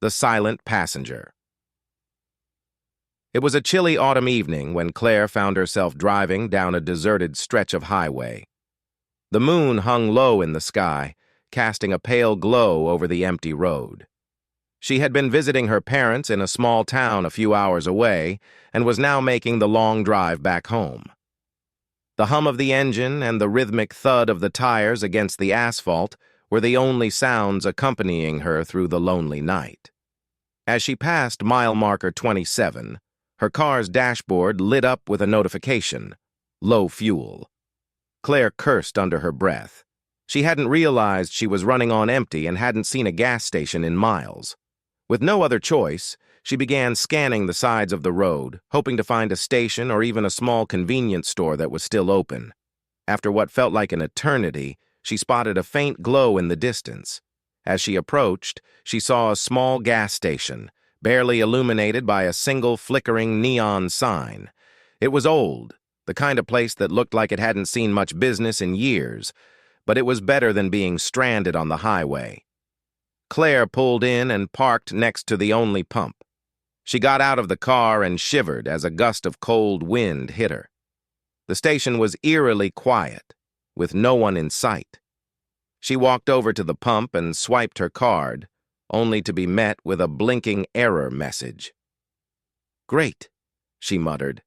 The silent passenger. It was a chilly autumn evening when Claire found herself driving down a deserted stretch of highway. The moon hung low in the sky, casting a pale glow over the empty road. She had been visiting her parents in a small town a few hours away and was now making the long drive back home. The hum of the engine and the rhythmic thud of the tires against the asphalt were the only sounds accompanying her through the lonely night. As she passed mile marker 27, her car's dashboard lit up with a notification: low fuel. Claire cursed under her breath. She hadn't realized she was running on empty and hadn't seen a gas station in miles. With no other choice, she began scanning the sides of the road, hoping to find a station or even a small convenience store that was still open. After what felt like an eternity, she spotted a faint glow in the distance. As she approached, she saw a small gas station, barely illuminated by a single flickering neon sign. It was old, the kind of place that looked like it hadn't seen much business in years, but it was better than being stranded on the highway. Claire pulled in and parked next to the only pump. She got out of the car and shivered as a gust of cold wind hit her. The station was eerily quiet, with no one in sight. She walked over to the pump and swiped her card, only to be met with a blinking error message. "Great," she muttered.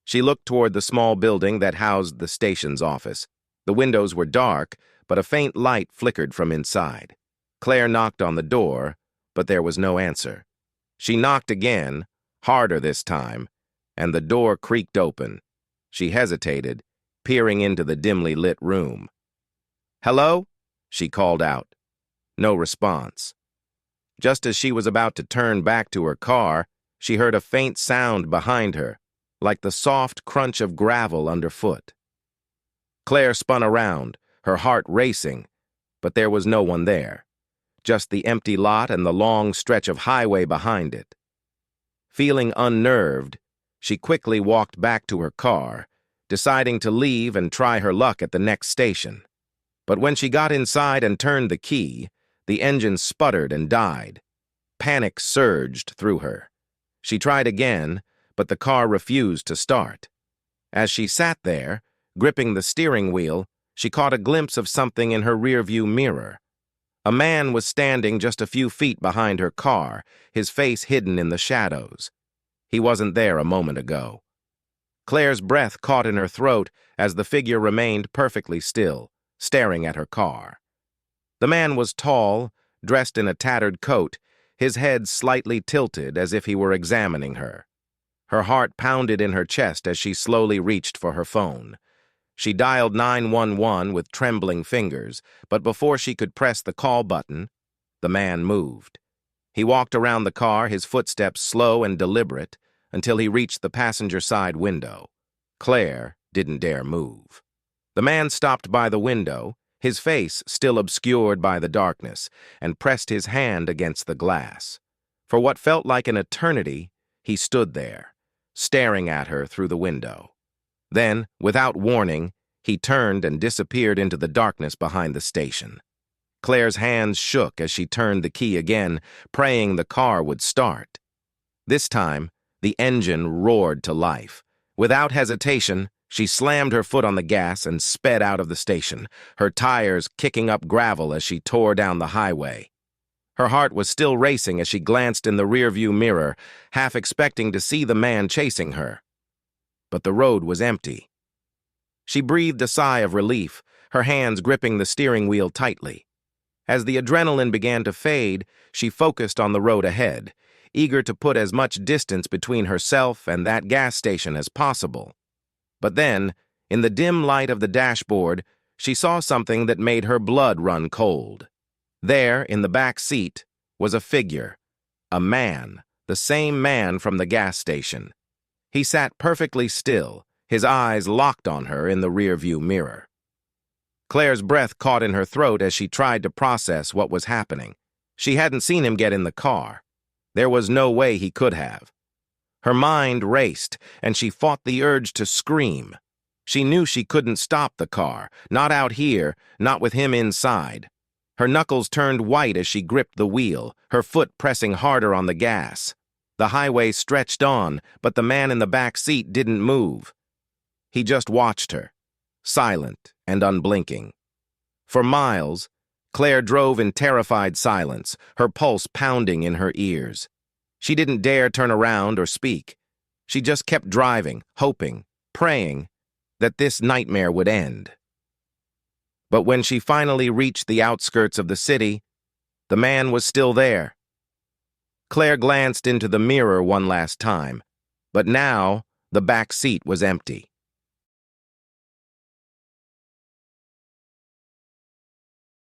She looked toward the small building that housed the station's office. The windows were dark, but a faint light flickered from inside. Claire knocked on the door, but there was no answer. She knocked again, harder this time, and the door creaked open. She hesitated, peering into the dimly lit room. "Hello?" she called out. No response. Just as she was about to turn back to her car, she heard a faint sound behind her, like the soft crunch of gravel underfoot. Claire spun around, her heart racing, but there was no one there. Just the empty lot and the long stretch of highway behind it. Feeling unnerved, she quickly walked back to her car, deciding to leave and try her luck at the next station. But when she got inside and turned the key, the engine sputtered and died. Panic surged through her. She tried again, but the car refused to start. As she sat there, gripping the steering wheel, she caught a glimpse of something in her rearview mirror. A man was standing just a few feet behind her car, his face hidden in the shadows. He wasn't there a moment ago. Claire's breath caught in her throat as the figure remained perfectly still, staring at her car. The man was tall, dressed in a tattered coat, his head slightly tilted as if he were examining her. Her heart pounded in her chest as she slowly reached for her phone. She dialed 911 with trembling fingers, but before she could press the call button, the man moved. He walked around the car, his footsteps slow and deliberate, until he reached the passenger side window. Claire didn't dare move. The man stopped by the window, his face still obscured by the darkness, and pressed his hand against the glass. For what felt like an eternity, he stood there, staring at her through the window. Then, without warning, he turned and disappeared into the darkness behind the station. Claire's hands shook as she turned the key again, praying the car would start. This time, the engine roared to life. Without hesitation, she slammed her foot on the gas and sped out of the station, her tires kicking up gravel as she tore down the highway. Her heart was still racing as she glanced in the rearview mirror, half expecting to see the man chasing her. But the road was empty. She breathed a sigh of relief, her hands gripping the steering wheel tightly. As the adrenaline began to fade, she focused on the road ahead, eager to put as much distance between herself and that gas station as possible. But then, in the dim light of the dashboard, she saw something that made her blood run cold. There, in the back seat, was a figure, a man, the same man from the gas station. He sat perfectly still, his eyes locked on her in the rearview mirror. Claire's breath caught in her throat as she tried to process what was happening. She hadn't seen him get in the car. There was no way he could have. Her mind raced, and she fought the urge to scream. She knew she couldn't stop the car, not out here, not with him inside. Her knuckles turned white as she gripped the wheel, her foot pressing harder on the gas. The highway stretched on, but the man in the back seat didn't move. He just watched her, silent and unblinking. For miles, Claire drove in terrified silence, her pulse pounding in her ears. She didn't dare turn around or speak. She just kept driving, hoping, praying that this nightmare would end. But when she finally reached the outskirts of the city, the man was still there. Claire glanced into the mirror one last time, but now the back seat was empty.